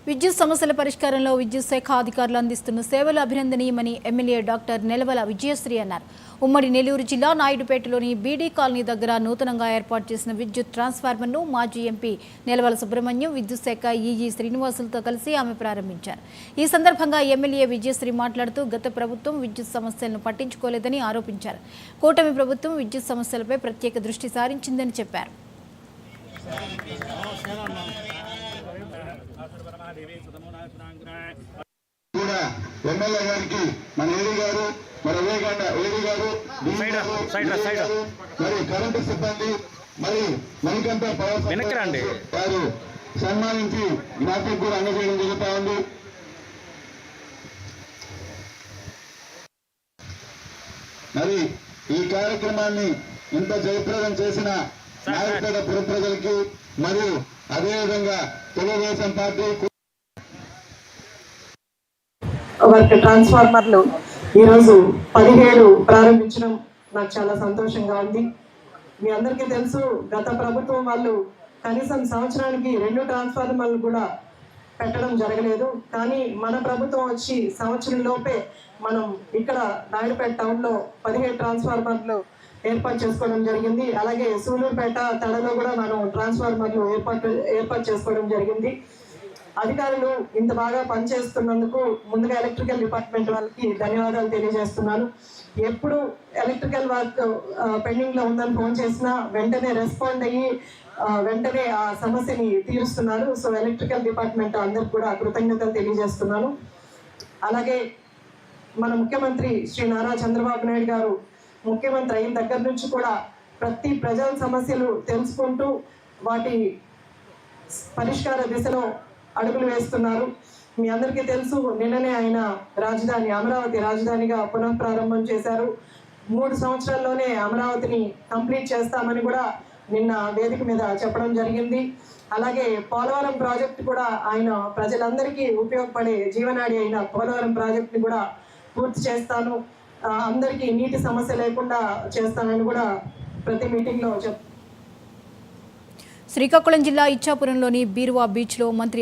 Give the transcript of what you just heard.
విద్యుత్ సమస్యల పరిష్కారంలో విద్యుత్ శాఖ అధికారులు అందిస్తున్న సేవలు అభినందనీయమని ఎమ్మెల్యే డాక్టర్ నెలవల విజయశ్రీ అన్నారు. ఉమ్మడి నెల్లూరు జిల్లా నాయుడుపేటలోని బీడీ కాలనీ దగ్గర నూతనంగా ఏర్పాటు చేసిన విద్యుత్ ట్రాన్స్ఫార్మర్ను మాజీ ఎంపీ నెలవల సుబ్రహ్మణ్యం విద్యుత్ శాఖ ఈజీ శ్రీనివాసులతో కలిసి ఆమె ప్రారంభించారు. ఈ సందర్భంగా ఎమ్మెల్యే విజయశ్రీ మాట్లాడుతూ గత ప్రభుత్వం విద్యుత్ సమస్యలను పట్టించుకోలేదని ఆరోపించారు. కూటమి ప్రభుత్వం విద్యుత్ సమస్యలపై ప్రత్యేక దృష్టి సారించిందని చెప్పారు. కూడా ఎమ్మెల్యే గారికి మన ఏడీ గారు మరి ఏడీ గారు మరి కరెంటు సిబ్బంది మరి మణికంఠ వారు సన్మానించి జ్ఞాపకం కూడా అందజేయడం జరుగుతా ఉంది. మరి ఈ కార్యక్రమాన్ని ఇంత జయప్రదం చేసిన నాయకుల పుర ప్రజలకి మరియు అదేవిధంగా తెలుగుదేశం పార్టీ వర్క్ ట్రాన్స్ఫార్మర్లు ఈరోజు 17 ప్రారంభించడం నాకు చాలా సంతోషంగా ఉంది. మీ అందరికీ తెలుసు, గత ప్రభుత్వం వాళ్ళు కనీసం సంవత్సరానికి 2 ట్రాన్స్ఫార్మర్లు కూడా పెట్టడం జరగలేదు. కానీ మన ప్రభుత్వం వచ్చి సంవత్సరం లోపే మనం ఇక్కడ నాయుడుపేట టౌన్లో 17 ట్రాన్స్ఫార్మర్లు ఏర్పాటు చేసుకోవడం జరిగింది. అలాగే సూలూరుపేట తడలో కూడా మనం ట్రాన్స్ఫార్మర్లు ఏర్పాటు చేసుకోవడం జరిగింది. అధికారులు ఇంత బాగా పనిచేస్తున్నందుకు ముందుగా ఎలక్ట్రికల్ డిపార్ట్మెంట్ వాళ్ళకి ధన్యవాదాలు తెలియజేస్తున్నాను. ఎప్పుడు ఎలక్ట్రికల్ వర్క్ పెండింగ్ లో ఉందని ఫోన్ చేసినా వెంటనే రెస్పాండ్ అయ్యి వెంటనే ఆ సమస్యని తీరుస్తున్నారు. సో ఎలక్ట్రికల్ డిపార్ట్మెంట్ అందరికి కూడా కృతజ్ఞతలు తెలియజేస్తున్నాను. అలాగే మన ముఖ్యమంత్రి శ్రీ నారా చంద్రబాబు నాయుడు గారు ముఖ్యమంత్రి అయిన దగ్గర నుంచి కూడా ప్రతి ప్రజల సమస్యలు తెలుసుకుంటూ వాటి పరిష్కార దిశలో అడుగులు వేస్తున్నారు. మీ అందరికీ తెలుసు, నిన్ననే ఆయన రాజధాని అమరావతి రాజధానిగా పునఃప్రారంభం చేశారు. 3 సంవత్సరాల్లోనే అమరావతిని కంప్లీట్ చేస్తామని కూడా నిన్న వేదిక మీద చెప్పడం జరిగింది. అలాగే పోలవరం ప్రాజెక్టు కూడా ఆయన ప్రజలందరికీ ఉపయోగపడే జీవనాడి అయిన పోలవరం ప్రాజెక్టుని కూడా పూర్తి చేస్తాను, అందరికీ నీటి సమస్య లేకుండా చేస్తానని కూడా ప్రతి మీటింగ్లో శ్రీకాకుళం జిల్లా ఇచ్చాపురంలోని బీరువా బీచ్లో మంత్రి